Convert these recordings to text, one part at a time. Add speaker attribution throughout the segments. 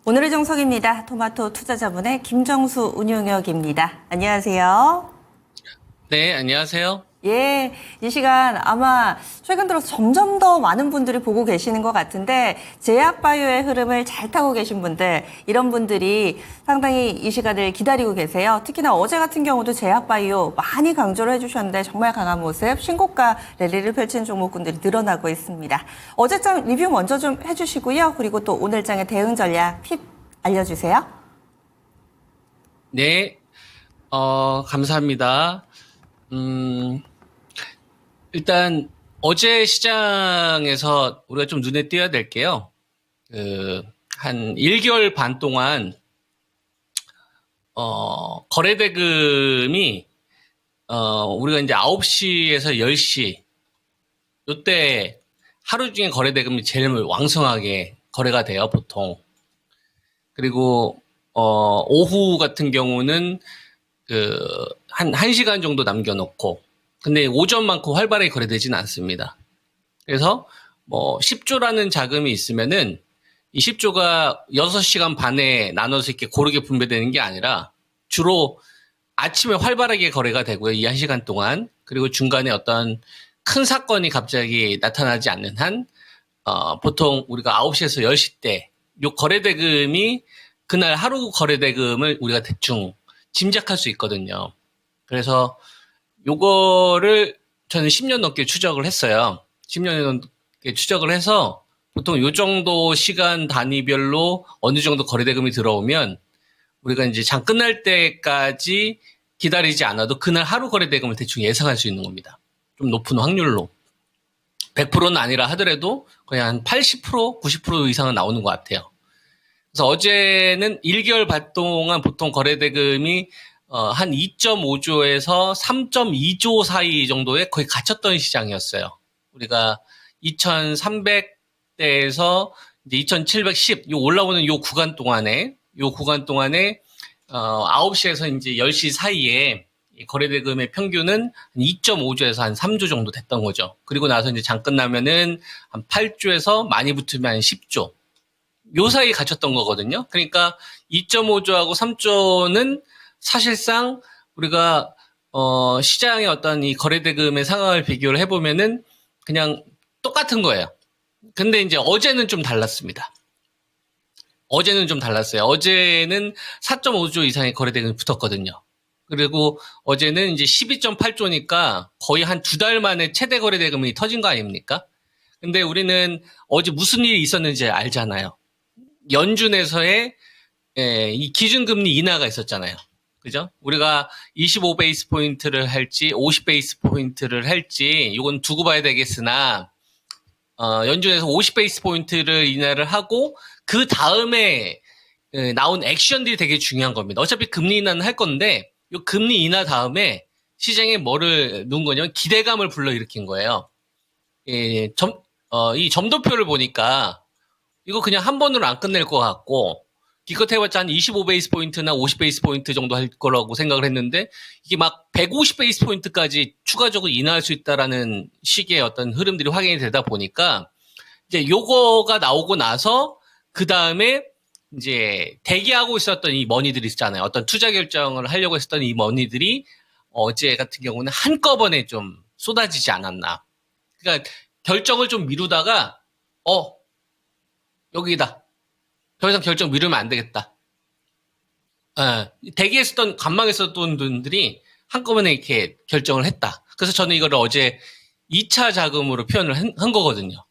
Speaker 1: 오늘의 정석입니다. 토마토 투자자분의 김정수 운용역입니다. 안녕하세요.
Speaker 2: 네, 안녕하세요.
Speaker 1: 예, 이 시간 아마 최근 들어서 점점 더 많은 분들이 보고 계시는 것 같은데 제약바이오의 흐름을 잘 타고 계신 분들, 이런 분들이 상당히 이 시간을 기다리고 계세요. 특히나 어제 같은 경우도 제약바이오 많이 강조를 해주셨는데 정말 강한 모습, 신고가 랠리를 펼친 종목군들이 늘어나고 있습니다. 어제장 리뷰 먼저 좀 해주시고요. 그리고 또 오늘장의 대응 전략 팁 알려주세요.
Speaker 2: 네, 감사합니다. 일단 어제 시장에서 우리가 좀 눈에 띄어야 될 게요. 한 1개월 반 동안 거래대금이 우리가 이제 9시에서 10시 요때 하루 중에 거래대금이 제일 왕성하게 거래가 돼요, 보통. 그리고 오후 같은 경우는 한 1시간 정도 남겨놓고, 근데 오전만큼 활발하게 거래되지는 않습니다. 그래서 10조라는 자금이 있으면은 이 10조가 6시간 반에 나눠서 이렇게 고르게 분배되는 게 아니라 주로 아침에 활발하게 거래가 되고요, 이 1시간 동안. 그리고 중간에 어떤 큰 사건이 갑자기 나타나지 않는 한, 보통 우리가 9시에서 10시 때 요 거래대금이 그날 하루 거래대금을 우리가 대충 짐작할 수 있거든요. 그래서 요거를 저는 10년 넘게 추적을 했어요. 10년 넘게 추적을 해서 보통 요 정도 시간 단위별로 어느 정도 거래대금이 들어오면 우리가 이제 장 끝날 때까지 기다리지 않아도 그날 하루 거래대금을 대충 예상할 수 있는 겁니다. 좀 높은 확률로. 100%는 아니라 하더라도 거의 한 80%, 90% 이상은 나오는 것 같아요. 그래서 어제는 1개월 반 동안 보통 거래대금이 한 2.5조에서 3.2조 사이 정도에 거의 갇혔던 시장이었어요. 우리가 2,300대에서 이제 2,710, 요 올라오는 요 구간 동안에 9시에서 이제 10시 사이에 거래대금의 평균은 2.5조에서 한 3조 정도 됐던 거죠. 그리고 나서 이제 장 끝나면은 한 8조에서 많이 붙으면 한 10조. 요 사이에 갇혔던 거거든요. 그러니까 2.5조하고 3조는 사실상 우리가 시장의 어떤 이 거래대금의 상황을 비교를 해보면은 그냥 똑같은 거예요. 근데 이제 어제는 좀 달랐습니다. 어제는 좀 달랐어요. 어제는 4.5조 이상의 거래대금이 붙었거든요. 그리고 어제는 이제 12.8조니까 거의 한 2달 만에 최대 거래대금이 터진 거 아닙니까? 근데 우리는 어제 무슨 일이 있었는지 알잖아요. 연준에서의 이 기준금리 인하가 있었잖아요. 그죠? 우리가 25베이스 포인트를 할지 50베이스 포인트를 할지 이건 두고 봐야 되겠으나 연준에서 50베이스 포인트를 인하를 하고 그 다음에 나온 액션들이 되게 중요한 겁니다. 어차피 금리 인하는 할 건데 이 금리 인하 다음에 시장에 뭐를 놓은 거냐면 기대감을 불러일으킨 거예요. 이 점도표를 보니까 이거 그냥 한 번으로 안 끝낼 것 같고 기껏 해봤자 한 25베이스 포인트나 50베이스 포인트 정도 할 거라고 생각을 했는데 이게 막 150베이스 포인트까지 추가적으로 인하할 수 있다라는 식의 어떤 흐름들이 확인이 되다 보니까 이제 요거가 나오고 나서 그 다음에 이제 대기하고 있었던 이 머니들이 있잖아요. 어떤 투자 결정을 하려고 했었던 이 머니들이 어제 같은 경우는 한꺼번에 좀 쏟아지지 않았나. 그러니까 결정을 좀 미루다가 여기다. 더 이상 결정 미루면 안 되겠다. 대기했었던, 관망했었던 분들이 한꺼번에 이렇게 결정을 했다. 그래서 저는 이거를 어제 2차 자금으로 표현을 한 거거든요.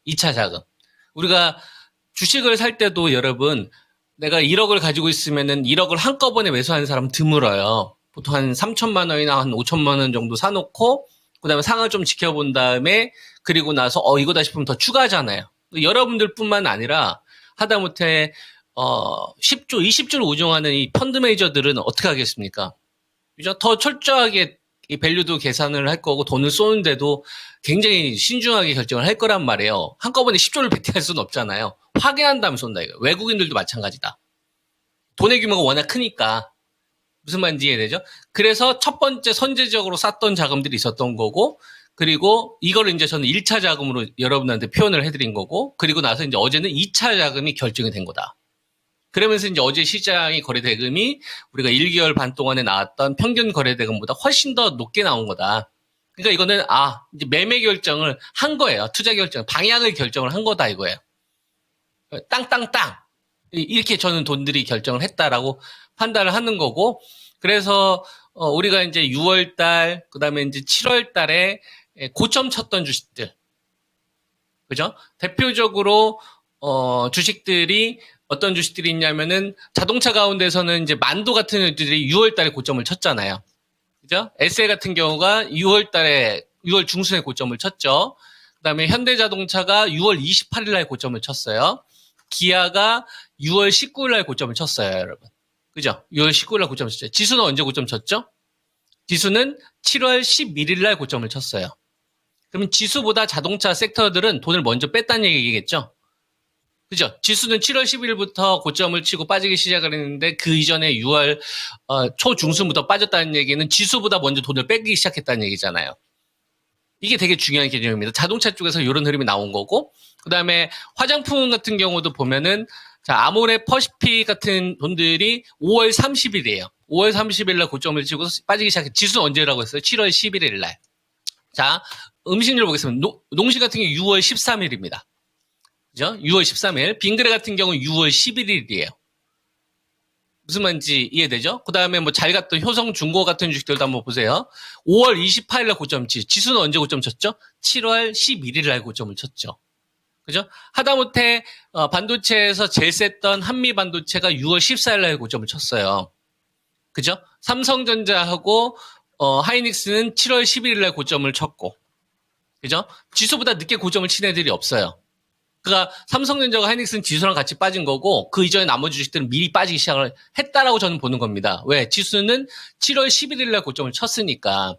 Speaker 2: 2차 자금. 우리가 주식을 살 때도 여러분, 내가 1억을 가지고 있으면은 1억을 한꺼번에 매수하는 사람 드물어요. 보통 한 3천만 원이나 한 5천만 원 정도 사놓고, 그 다음에 상황을 좀 지켜본 다음에, 그리고 나서, 이거다 싶으면 더 추가하잖아요. 여러분들 뿐만 아니라, 하다못해 10조, 20조를 운용하는 이 펀드 매니저들은 어떻게 하겠습니까? 그죠? 더 철저하게 이 밸류도 계산을 할 거고 돈을 쏘는데도 굉장히 신중하게 결정을 할 거란 말이에요. 한꺼번에 10조를 베팅할 수는 없잖아요. 확인한 다음에 쏜다 이거. 외국인들도 마찬가지다. 돈의 규모가 워낙 크니까 무슨 말인지 이해되죠? 그래서 첫 번째 선제적으로 쌌던 자금들이 있었던 거고, 그리고 이걸 이제 저는 1차 자금으로 여러분한테 표현을 해드린 거고, 그리고 나서 이제 어제는 2차 자금이 결정이 된 거다. 그러면서 이제 어제 시장의 거래 대금이 우리가 1개월 반 동안에 나왔던 평균 거래 대금보다 훨씬 더 높게 나온 거다. 그러니까 이거는 이제 매매 결정을 한 거예요. 투자 결정, 방향을 결정을 한 거다 이거예요. 땅땅땅 이렇게 저는 돈들이 결정을 했다라고 판단을 하는 거고, 그래서 우리가 이제 6월 달, 그다음에 이제 7월 달에 고점 쳤던 주식들, 그죠? 대표적으로 주식들이 어떤 주식들이 있냐면은 자동차 가운데서는 이제 만도 같은 애들이 6월 달에 고점을 쳤잖아요. 그죠? SL 같은 경우가 6월 중순에 고점을 쳤죠. 그다음에 현대자동차가 6월 28일 날 고점을 쳤어요. 기아가 6월 19일 날 고점을 쳤어요, 여러분. 그죠? 6월 19일 날 고점을 쳤죠. 지수는 언제 고점 쳤죠? 지수는 7월 11일 날 고점을 쳤어요. 그러면 지수보다 자동차 섹터들은 돈을 먼저 뺐다는 얘기겠죠? 그죠? 지수는 7월 10일부터 고점을 치고 빠지기 시작을 했는데 그 이전에 6월 초중순부터 빠졌다는 얘기는 지수보다 먼저 돈을 빼기 시작했다는 얘기잖아요. 이게 되게 중요한 개념입니다. 자동차 쪽에서 이런 흐름이 나온 거고, 그 다음에 화장품 같은 경우도 보면은, 자, 아모레 퍼시픽 같은 돈들이 5월 30일이에요. 5월 30일 날 고점을 치고 빠지기 시작해. 지수는 언제라고 했어요? 7월 11일 날. 자, 음식료 보겠습니다. 농심 같은 경우 6월 13일입니다. 그죠? 6월 13일. 빙그레 같은 경우는 6월 11일이에요. 무슨 말인지 이해되죠? 그 다음에 뭐 잘 갔던 효성중고 같은 주식들도 한번 보세요. 5월 28일 날 고점 지수는 언제 고점 쳤죠? 7월 11일 날 고점을 쳤죠. 그죠? 하다못해 반도체에서 제일 셌던 한미반도체가 6월 14일 날 고점을 쳤어요. 그죠? 삼성전자하고 하이닉스는 7월 11일 날 고점을 쳤고, 그죠? 지수보다 늦게 고점을 친 애들이 없어요. 그러니까 삼성전자와 하이닉스는 지수랑 같이 빠진 거고, 그 이전에 나머지 주식들은 미리 빠지기 시작을 했다라고 저는 보는 겁니다. 왜? 지수는 7월 11일 날 고점을 쳤으니까.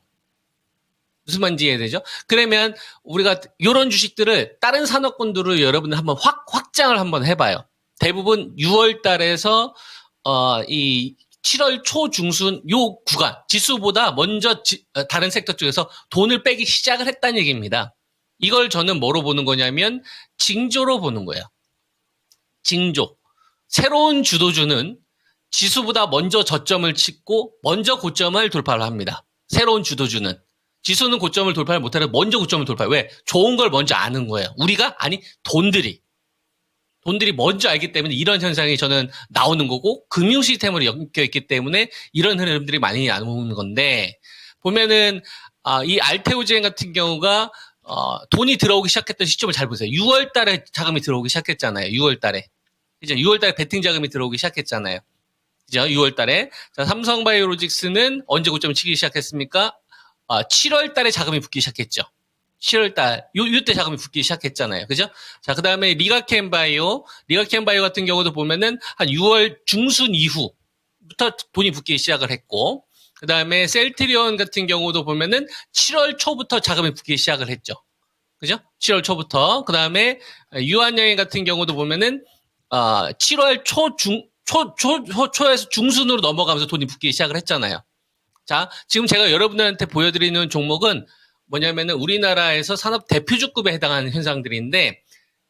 Speaker 2: 무슨 말인지 이해되죠? 그러면 우리가 이런 주식들을 다른 산업군들을 여러분들 한번 확장을 한번 해봐요. 대부분 6월 달에서 이 7월 초 중순 요 구간 지수보다 먼저 다른 섹터 쪽에서 돈을 빼기 시작을 했다는 얘기입니다. 이걸 저는 뭐로 보는 거냐면 징조로 보는 거예요. 징조. 새로운 주도주는 지수보다 먼저 저점을 찍고 먼저 고점을 돌파를 합니다. 새로운 주도주는. 지수는 고점을 돌파를 못하려 먼저 고점을 돌파해. 왜? 좋은 걸 먼저 아는 거예요. 우리가? 아니, 돈들이 먼저 알기 때문에 이런 현상이 저는 나오는 거고, 금융 시스템으로 엮여 있기 때문에 이런 흐름들이 많이 나오는 건데, 보면은 이 알테오젠 같은 경우가 돈이 들어오기 시작했던 시점을 잘 보세요. 6월 달에 자금이 들어오기 시작했잖아요. 6월 달에. 그죠? 6월 달에 베팅 자금이 들어오기 시작했잖아요. 그죠? 6월 달에. 자, 삼성바이오로직스는 언제 고점 치기 시작했습니까? 7월 달에 자금이 붙기 시작했죠. 7월 달, 요때 자금이 붙기 시작했잖아요. 그죠? 자, 그 다음에 리가켄바이오 같은 경우도 보면은 한 6월 중순 이후부터 돈이 붙기 시작을 했고, 그 다음에 셀트리온 같은 경우도 보면은 7월 초부터 자금이 붙기 시작을 했죠. 그죠? 7월 초부터. 그 다음에 유한여행 같은 경우도 보면은 7월 초에서 중순으로 넘어가면서 돈이 붙기 시작을 했잖아요. 자, 지금 제가 여러분들한테 보여드리는 종목은 뭐냐면은 우리나라에서 산업 대표주급에 해당하는 현상들인데,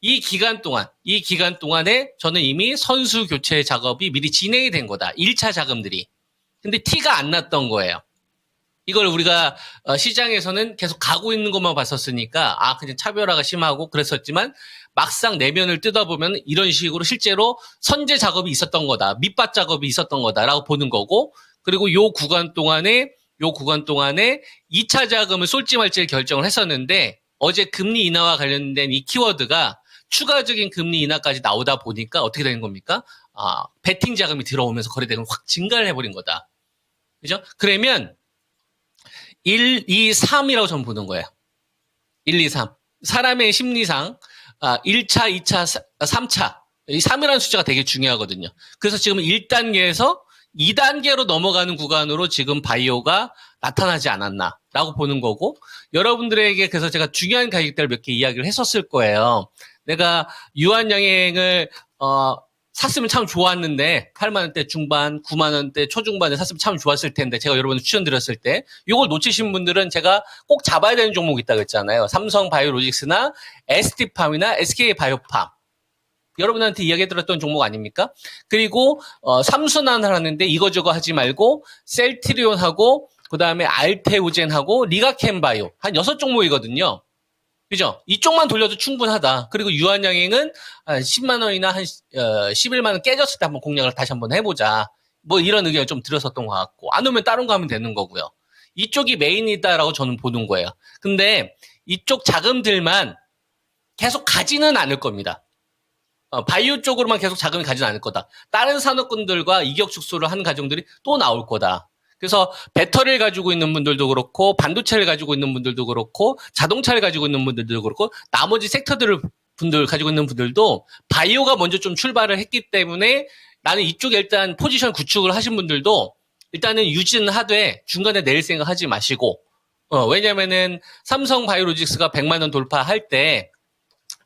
Speaker 2: 이 기간 동안에 저는 이미 선수 교체 작업이 미리 진행이 된 거다. 1차 자금들이. 근데 티가 안 났던 거예요. 이걸 우리가 시장에서는 계속 가고 있는 것만 봤었으니까 그냥 차별화가 심하고 그랬었지만, 막상 내면을 뜯어보면 이런 식으로 실제로 선제 작업이 있었던 거다. 밑밭 작업이 있었던 거다라고 보는 거고, 그리고 요 구간 동안에 2차 자금을 쏠지 말지를 결정을 했었는데, 어제 금리 인하와 관련된 이 키워드가 추가적인 금리 인하까지 나오다 보니까 어떻게 되는 겁니까? 베팅 자금이 들어오면서 거래대금이 확 증가를 해버린 거다. 그죠? 그러면 1, 2, 3이라고 저는 보는 거예요. 1, 2, 3. 사람의 심리상 1차, 2차, 3차. 이 3이라는 숫자가 되게 중요하거든요. 그래서 지금 1단계에서 2단계로 넘어가는 구간으로 지금 바이오가 나타나지 않았나라고 보는 거고, 여러분들에게 그래서 제가 중요한 가격대를 몇 개 이야기를 했었을 거예요. 내가 유한양행을 샀으면 참 좋았는데 8만 원대 중반, 9만 원대 초중반에 샀으면 참 좋았을 텐데, 제가 여러분들 추천드렸을 때 이걸 놓치신 분들은 제가 꼭 잡아야 되는 종목이 있다고 했잖아요. 삼성바이오로직스나 ST팜이나 SK바이오팜. 여러분한테 이야기 들었던 종목 아닙니까? 그리고 삼순환을 하는데 이거저거 하지 말고 셀트리온하고 그다음에 알테오젠하고 리가켄바이오 한 6종목이거든요. 그죠? 이쪽만 돌려도 충분하다. 그리고 유한양행은 10만 원이나 한 11만 원 깨졌을 때 한번 공략을 다시 한번 해보자. 뭐 이런 의견을 좀 들었었던 것 같고 안 오면 다른 거 하면 되는 거고요. 이쪽이 메인이다라고 저는 보는 거예요. 근데 이쪽 자금들만 계속 가지는 않을 겁니다. 바이오 쪽으로만 계속 자금이 가지는 않을 거다. 다른 산업군들과 이격 축소를 하는 가정들이 또 나올 거다. 그래서 배터리를 가지고 있는 분들도 그렇고 반도체를 가지고 있는 분들도 그렇고 자동차를 가지고 있는 분들도 그렇고 나머지 섹터들을 분들 가지고 있는 분들도 바이오가 먼저 좀 출발을 했기 때문에 나는 이쪽에 일단 포지션 구축을 하신 분들도 일단은 유지는 하되 중간에 내릴 생각하지 마시고 왜냐면은 삼성 바이오로직스가 100만 원 돌파할 때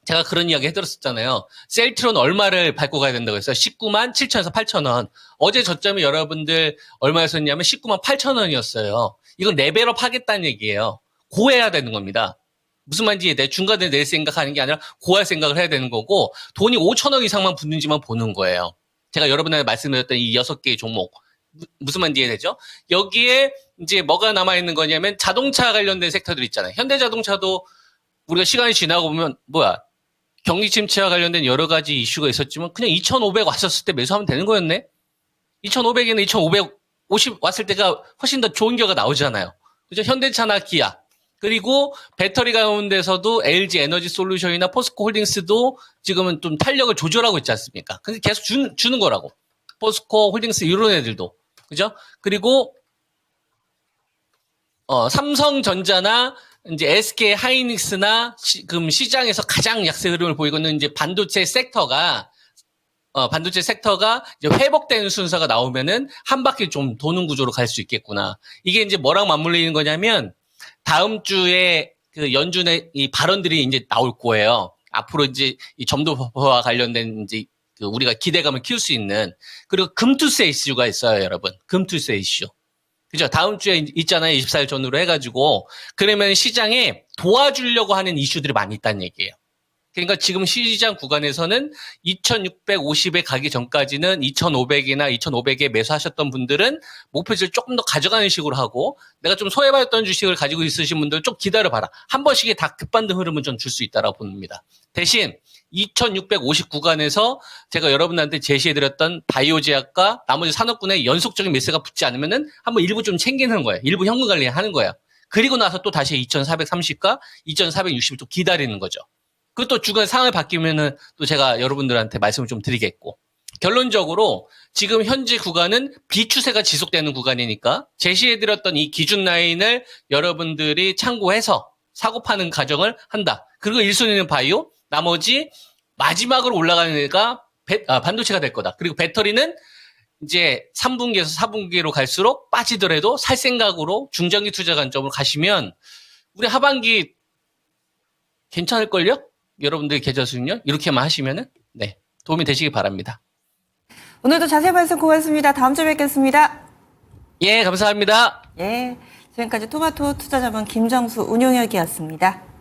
Speaker 2: 제가 그런 이야기 해드렸었잖아요. 셀트론 얼마를 밟고 가야 된다고 했어요. 19만 7천에서 8천 원. 어제 저점이 여러분들 얼마였었냐면 19만 8천 원이었어요. 이건 레벨업 하겠다는 얘기예요. 고해야 되는 겁니다. 무슨 말인지 이해돼? 중간에 낼 생각하는 게 아니라 고할 생각을 해야 되는 거고 돈이 5천억 이상만 붙는지만 보는 거예요. 제가 여러분한테 말씀드렸던 이 6개의 종목. 무슨 말인지 이해되죠? 여기에 이제 뭐가 남아있는 거냐면 자동차 관련된 섹터들 있잖아요. 현대자동차도 우리가 시간이 지나고 보면 뭐야? 경기 침체와 관련된 여러 가지 이슈가 있었지만 그냥 2,500 왔었을 때 매수하면 되는 거였네? 2,500에는 2,550 왔을 때가 훨씬 더 좋은 결과가 나오잖아요. 그죠? 현대차나 기아. 그리고 배터리 가운데서도 LG 에너지 솔루션이나 포스코 홀딩스도 지금은 좀 탄력을 조절하고 있지 않습니까? 근데 계속 주는 거라고. 포스코 홀딩스 이런 애들도. 그죠? 그리고 삼성전자나 이제 SK 하이닉스나 지금 시장에서 가장 약세 흐름을 보이고 있는 이제 반도체 섹터가 이제 회복되는 순서가 나오면은 한 바퀴 좀 도는 구조로 갈 수 있겠구나. 이게 이제 뭐랑 맞물리는 거냐면 다음 주에 그 연준의 이 발언들이 이제 나올 거예요. 앞으로 이제 이 점도와 관련된 이제 그 우리가 기대감을 키울 수 있는 그리고 금투세 이슈가 있어요, 여러분. 금투세 이슈. 그죠? 다음 주에 있잖아요. 24일 전후로 해가지고. 그러면 시장에 도와주려고 하는 이슈들이 많이 있다는 얘기예요. 그러니까 지금 시장 구간에서는 2650에 가기 전까지는 2500이나 2500에 매수하셨던 분들은 목표치를 조금 더 가져가는 식으로 하고 내가 좀 소외받았던 주식을 가지고 있으신 분들 좀 기다려봐라. 한 번씩의 다 급반등 흐름은 좀 줄 수 있다고 봅니다. 대신 2650 구간에서 제가 여러분한테 제시해드렸던 바이오제약과 나머지 산업군의 연속적인 매수가 붙지 않으면은 한번 일부 좀 챙기는 거예요. 일부 현금 관리하는 거예요. 그리고 나서 또 다시 2430과 2460을 또 기다리는 거죠. 그것도 주간 상황이 바뀌면은 또 제가 여러분들한테 말씀을 좀 드리겠고. 결론적으로 지금 현재 구간은 비추세가 지속되는 구간이니까 제시해드렸던 이 기준 라인을 여러분들이 참고해서 사고 파는 가정을 한다. 그리고 1순위는 바이오, 나머지 마지막으로 올라가는 애가 반도체가 될 거다. 그리고 배터리는 이제 3분기에서 4분기로 갈수록 빠지더라도 살 생각으로 중장기 투자 관점으로 가시면 우리 하반기 괜찮을걸요? 여러분들 계좌 수익률 이렇게만 하시면은 네 도움이 되시기 바랍니다.
Speaker 1: 오늘도 자세한 말씀 고맙습니다. 다음 주에 뵙겠습니다.
Speaker 2: 예, 감사합니다.
Speaker 1: 예, 지금까지 토마토 투자자본 김정수 운용혁이었습니다.